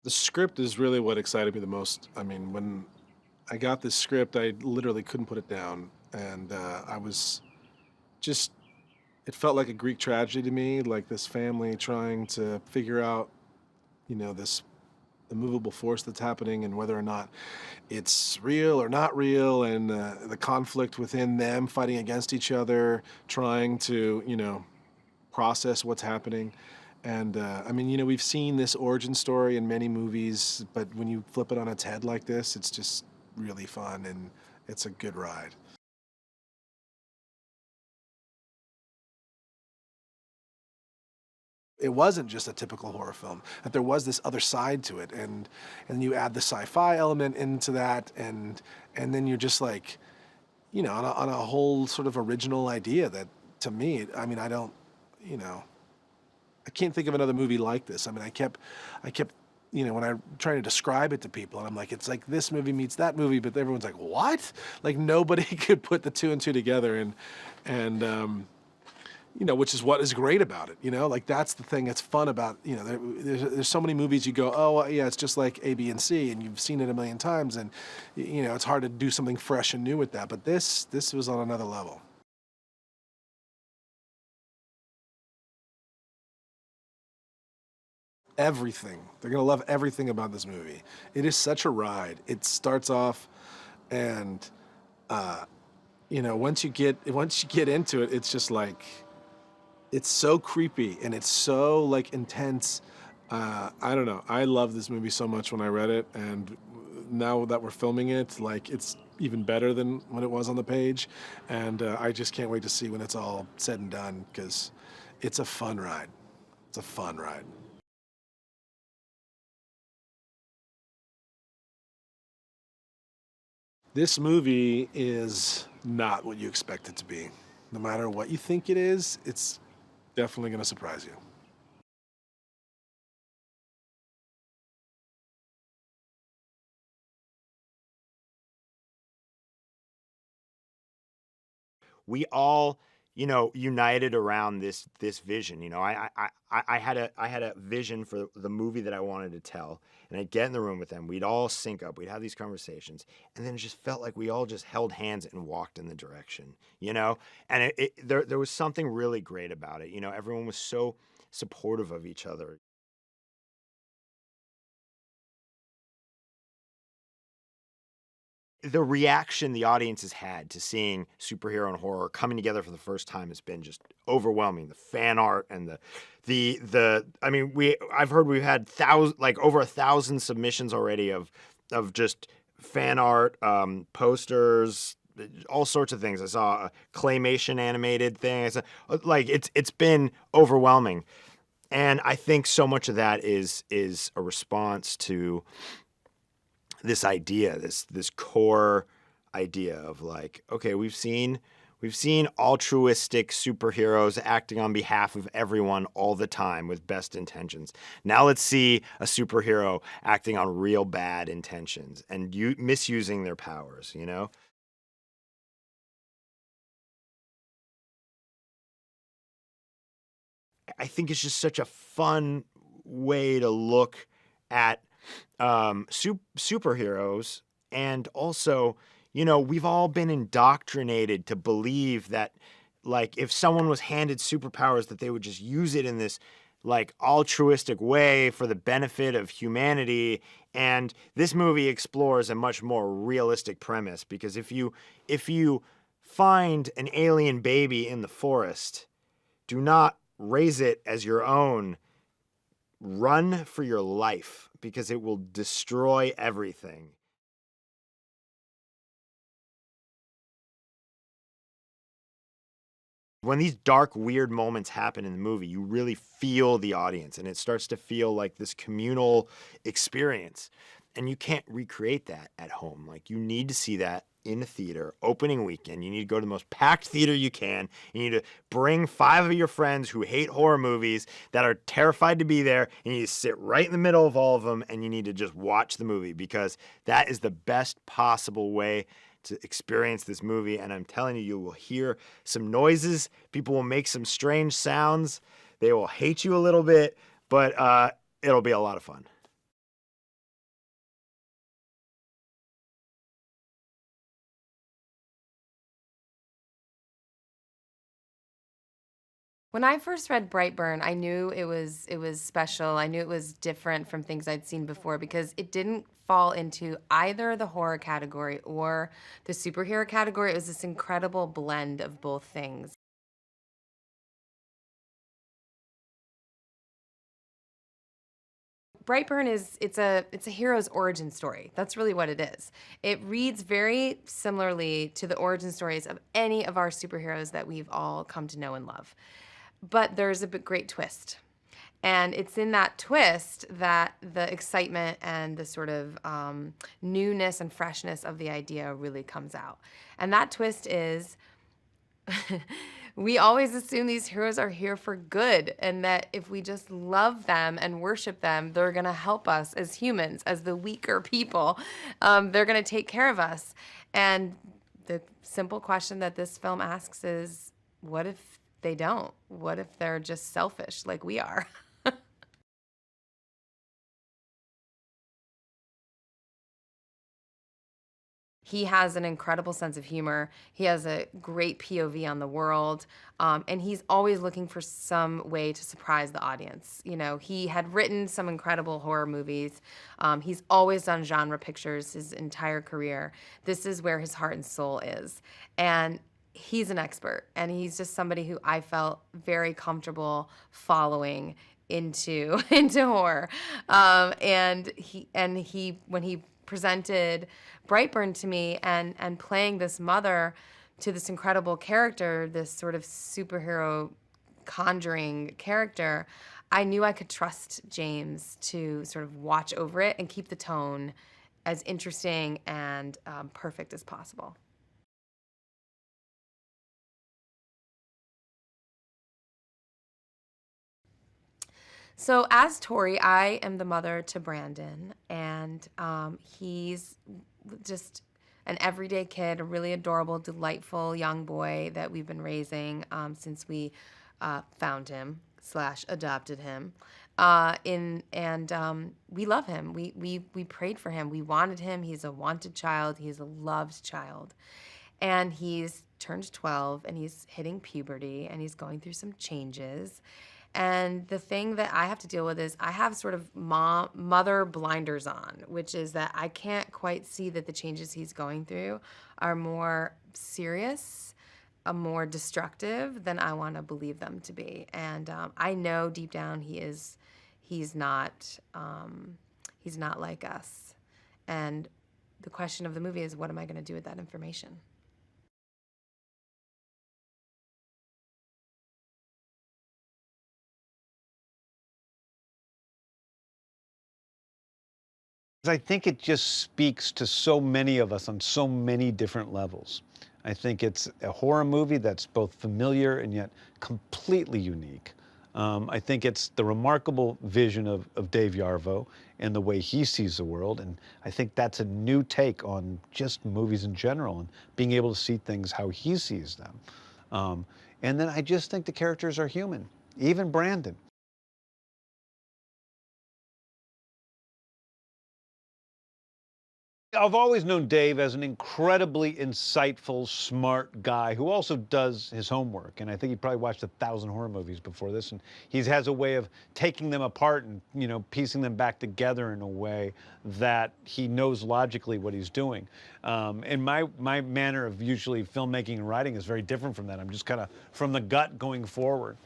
The script is really what excited me the most. I mean, when I got this script, I literally couldn't put it down, and I was just. It felt like a Greek tragedy to me, like this family trying to figure out, this immovable force that's happening and whether or not it's real or not real, and the conflict within them fighting against each other, trying to, process what's happening. And I mean, we've seen this origin story in many movies, but when you flip it on its head like this, it's just really fun and it's a good ride. It wasn't just a typical horror film, that there was this other side to it, and you add the sci-fi element into that, and then you're just like, on a whole sort of original idea that, to me, I mean, I don't, you know, I can't think of another movie like this. I mean, I kept, when I'm trying to describe it to people, and I'm like, it's like this movie meets that movie, but everyone's like, what? Like nobody could put the two and two together, and which is what is great about it. Like that's the thing that's fun about, there's so many movies you go, oh, well, yeah, it's just like A, B, and C, and you've seen it a million times, and it's hard to do something fresh and new with that. But this was on another level. Everything. They're gonna love everything about this movie. It is such a ride. It starts off, and once you get into it, it's just like it's so creepy and it's so like intense. I don't know. I love this movie so much when I read it, and now that we're filming it, like it's even better than when it was on the page, and I just can't wait to see when it's all said and done because it's a fun ride. It's a fun ride. This movie is not what you expect it to be. No matter what you think it is, it's definitely going to surprise you. We all, united around this vision. I had a vision for the movie that I wanted to tell, and I'd get in the room with them. We'd all sync up. We'd have these conversations, and then it just felt like we all just held hands and walked in the direction. And there was something really great about it. Everyone was so supportive of each other. The reaction the audience has had to seeing superhero and horror coming together for the first time has been just overwhelming. The fan art and the I mean, I've heard we've had over 1,000 submissions already of just fan art, posters, all sorts of things. I saw a claymation animated thing. It's been overwhelming. And I think so much of that is a response to this idea, this core idea of like, okay, we've seen altruistic superheroes acting on behalf of everyone all the time with best intentions. Now let's see a superhero acting on real bad intentions and misusing their powers. I think it's just such a fun way to look at superheroes. And also, we've all been indoctrinated to believe that, like, if someone was handed superpowers, that they would just use it in this, like, altruistic way for the benefit of humanity. And this movie explores a much more realistic premise, because if you find an alien baby in the forest, do not raise it as your own. Run for your life because it will destroy everything. When these dark, weird moments happen in the movie, you really feel the audience, and it starts to feel like this communal experience. And you can't recreate that at home. Like, you need to see that in a theater opening weekend. You need to go to the most packed theater you can. You need to bring 5 of your friends who hate horror movies, that are terrified to be there, and you need to sit right in the middle of all of them, and you need to just watch the movie, because that is the best possible way to experience this movie. And I'm telling you, you will hear some noises. People will make some strange sounds. They will hate you a little bit, but it'll be a lot of fun. When I first read Brightburn, I knew it was special. I knew it was different from things I'd seen before because it didn't fall into either the horror category or the superhero category. It was this incredible blend of both things. Brightburn is it's a hero's origin story. That's really what it is. It reads very similarly to the origin stories of any of our superheroes that we've all come to know and love. But there's a great twist. And it's in that twist that the excitement and the sort of newness and freshness of the idea really comes out. And that twist is we always assume these heroes are here for good and that if we just love them and worship them, they're going to help us as humans, as the weaker people. They're going to take care of us. And the simple question that this film asks is, what if they don't? What if they're just selfish like we are? He has an incredible sense of humor. He has a great POV on the world. And he's always looking for some way to surprise the audience. You know, he had written some incredible horror movies. He's always done genre pictures his entire career. This is where his heart and soul is. And he's an expert. And he's just somebody who I felt very comfortable following into into horror. And he when he presented Brightburn to me and playing this mother to this incredible character, this sort of superhero conjuring character, I knew I could trust James to sort of watch over it and keep the tone as interesting and perfect as possible. So as Tori, I am the mother to Brandon, and he's just an everyday kid, a really adorable, delightful young boy that we've been raising since we found him slash adopted him. We love him. We prayed for him. We wanted him. He's a wanted child. He's a loved child. And he's turned 12 and he's hitting puberty and he's going through some changes. And the thing that I have to deal with is I have sort of mother blinders on, which is that I can't quite see that the changes he's going through are more serious, more destructive than I want to believe them to be. And I know deep down he's not like us. And the question of the movie is, what am I going to do with that information? I think it just speaks to so many of us on so many different levels. I think it's a horror movie that's both familiar and yet completely unique. I think it's the remarkable vision of Dave Yarvo and the way he sees the world. And I think that's a new take on just movies in general and being able to see things how he sees them. And then I just think the characters are human, even Brandon. I've always known Dave as an incredibly insightful, smart guy who also does his homework. And I think he probably watched 1,000 horror movies before this. And he has a way of taking them apart and, you know, piecing them back together in a way that he knows logically what he's doing. And my manner of usually filmmaking and writing is very different from that. I'm just kind of from the gut going forward.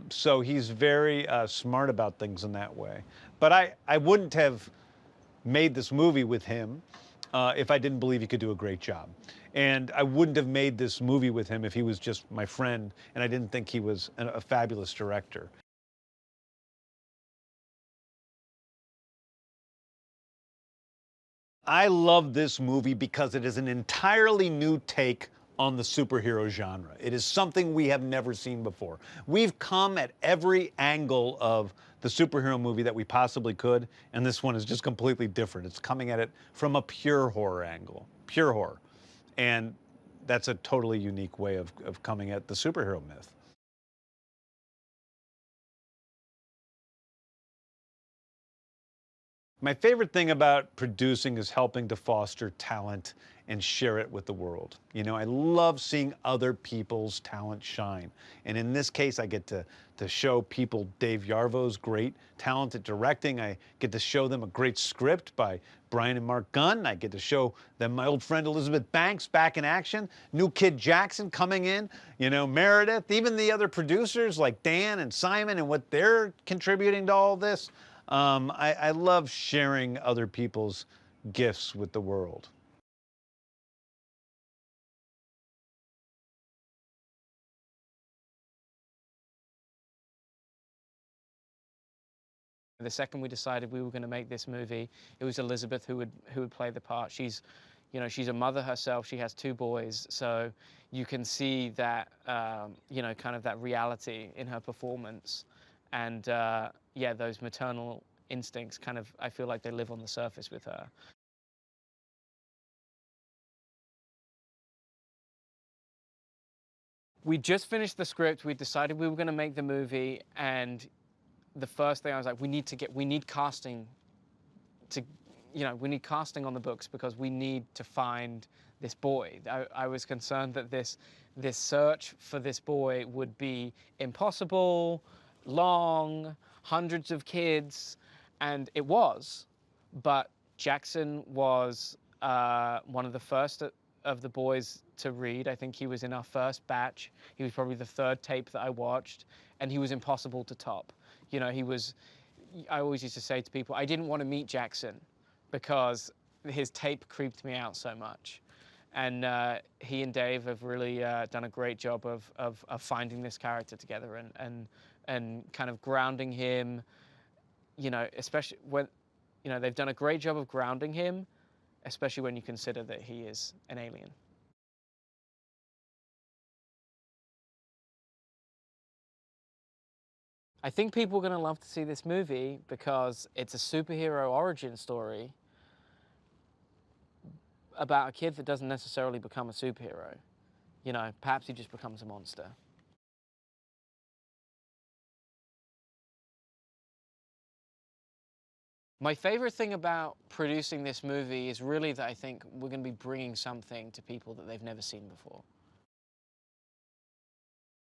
So he's very smart about things in that way. But I wouldn't have made this movie with him if I didn't believe he could do a great job. And I wouldn't have made this movie with him if he was just my friend and I didn't think he was a fabulous director. I love this movie because it is an entirely new take on the superhero genre. It is something we have never seen before. We've come at every angle of the superhero movie that we possibly could, and this one is just completely different. It's coming at it from a pure horror angle, pure horror. And that's a totally unique way of coming at the superhero myth. My favorite thing about producing is helping to foster talent and share it with the world. You know, I love seeing other people's talent shine. And in this case, I get to show people Dave Yarvo's great talent at directing. I get to show them a great script by Brian and Mark Gunn. I get to show them my old friend Elizabeth Banks back in action. New kid Jackson coming in, you know, Meredith, even the other producers like Dan and Simon and what they're contributing to all this. I love sharing other people's gifts with the world. The second we decided we were going to make this movie, it was Elizabeth who would play the part. She's, you know, she's a mother herself. She has 2 boys, so you can see that, you know, kind of that reality in her performance, and yeah, those maternal instincts kind of, I feel like they live on the surface with her. We just finished the script. We decided we were going to make the movie, and the first thing I was like, we need casting to, you know, we need casting on the books because we need to find this boy. I was concerned that this search for this boy would be impossible, long, hundreds of kids, and it was, but Jackson was one of the first of the boys to read. I think he was in our first batch. He was probably the 3rd tape that I watched, and he was impossible to top. You know, I always used to say to people, I didn't want to meet Jackson because his tape creeped me out so much. And he and Dave have really done a great job of finding this character together and kind of grounding him, you know, especially when, you know, they've done a great job of grounding him, especially when you consider that he is an alien. I think people are going to love to see this movie because it's a superhero origin story about a kid that doesn't necessarily become a superhero. You know, perhaps he just becomes a monster. My favorite thing about producing this movie is really that I think we're going to be bringing something to people that they've never seen before.